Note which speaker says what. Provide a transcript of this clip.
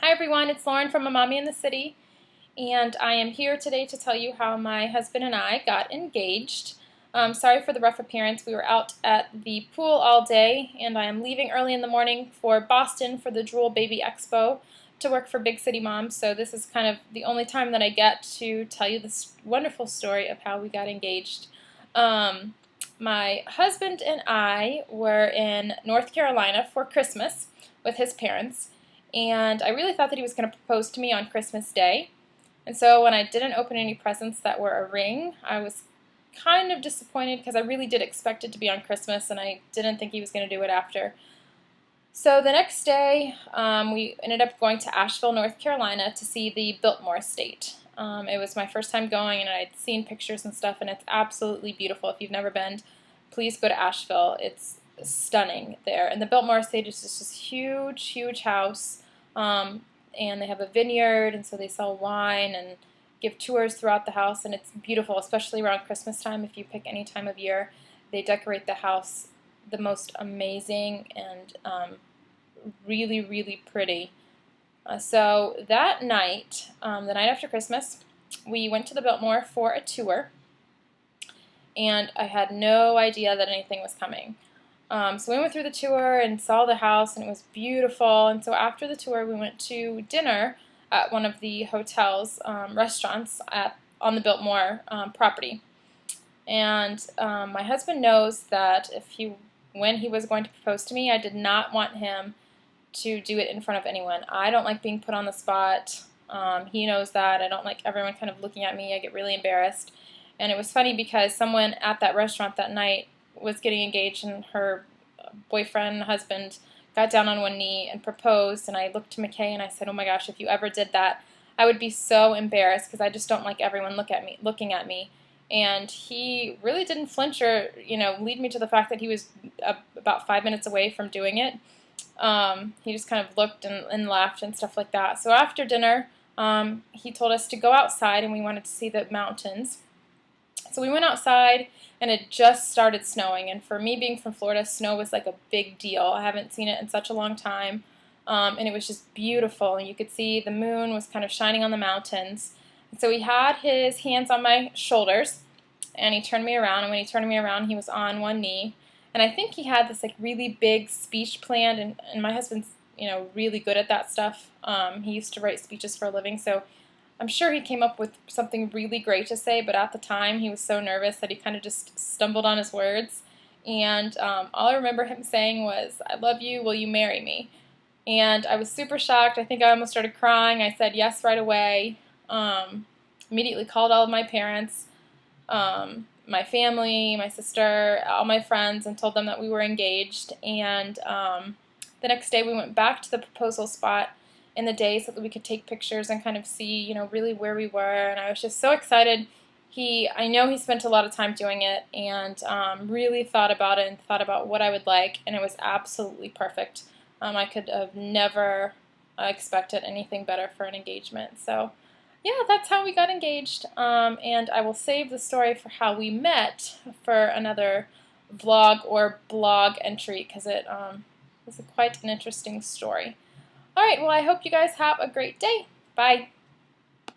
Speaker 1: Hi everyone, it's Lauren from A Mommy in the City, and I am here today to tell you how my husband and I got engaged. Sorry for the rough appearance. We were out at the pool all day, and I am leaving early in the morning for Boston for the Drool Baby Expo to work for Big City Moms, so this is kind of the only time that I get to tell you this wonderful story of how we got engaged. My husband and I were in North Carolina for Christmas with his parents, and I really thought that he was going to propose to me on Christmas Day. And so when I didn't open any presents that were a ring, I was kind of disappointed because I really did expect it to be on Christmas, and I didn't think he was going to do it after. So the next day, we ended up going to Asheville, North Carolina to see the Biltmore Estate. It was my first time going, and I'd seen pictures and stuff, and it's absolutely beautiful. If you've never been, please go to Asheville. It's stunning there. And the Biltmore Estate is just this huge, huge house, and they have a vineyard, and so they sell wine and give tours throughout the house, and it's beautiful, especially around Christmas time. If you pick any time of year, they decorate the house the most amazing and really, really pretty. So that night, the night after Christmas, we went to the Biltmore for a tour, and I had no idea that anything was coming. So we went through the tour and saw the house, and it was beautiful. And so after the tour, we went to dinner at one of the hotel's restaurants on the Biltmore property. And my husband knows that when he was going to propose to me, I did not want him to do it in front of anyone. I don't like being put on the spot. He knows that. I don't like everyone kind of looking at me. I get really embarrassed. And it was funny because someone at that restaurant that night was getting engaged, and her boyfriend, husband, got down on one knee and proposed, and I looked to MacKay and I said, oh my gosh, if you ever did that, I would be so embarrassed because I just don't like everyone looking at me. And he really didn't flinch or, lead me to the fact that he was about 5 minutes away from doing it. He just kind of looked and laughed and stuff like that. So after dinner, he told us to go outside, and we wanted to see the mountains. So we went outside, and it just started snowing. And for me being from Florida, snow was like a big deal. I haven't seen it in such a long time. And it was just beautiful. And you could see the moon was kind of shining on the mountains. And so he had his hands on my shoulders, and he turned me around. And when he turned me around, he was on one knee. And I think he had this like really big speech planned. And my husband's, really good at that stuff. He used to write speeches for a living. So I'm sure he came up with something really great to say, but at the time he was so nervous that he kind of just stumbled on his words. And all I remember him saying was, I love you, will you marry me? And I was super shocked. I think I almost started crying. I said yes right away. Immediately called all of my parents, my family, my sister, all my friends, and told them that we were engaged. And the next day we went back to the proposal spot in the day so that we could take pictures and kind of see, really where we were. And I was just so excited. I know he spent a lot of time doing it, and really thought about it and thought about what I would like, and it was absolutely perfect. I could have never expected anything better for an engagement. So yeah, that's how we got engaged. And I will save the story for how we met for another vlog or blog entry, because it was quite an interesting story. Alright, well, I hope you guys have a great day. Bye.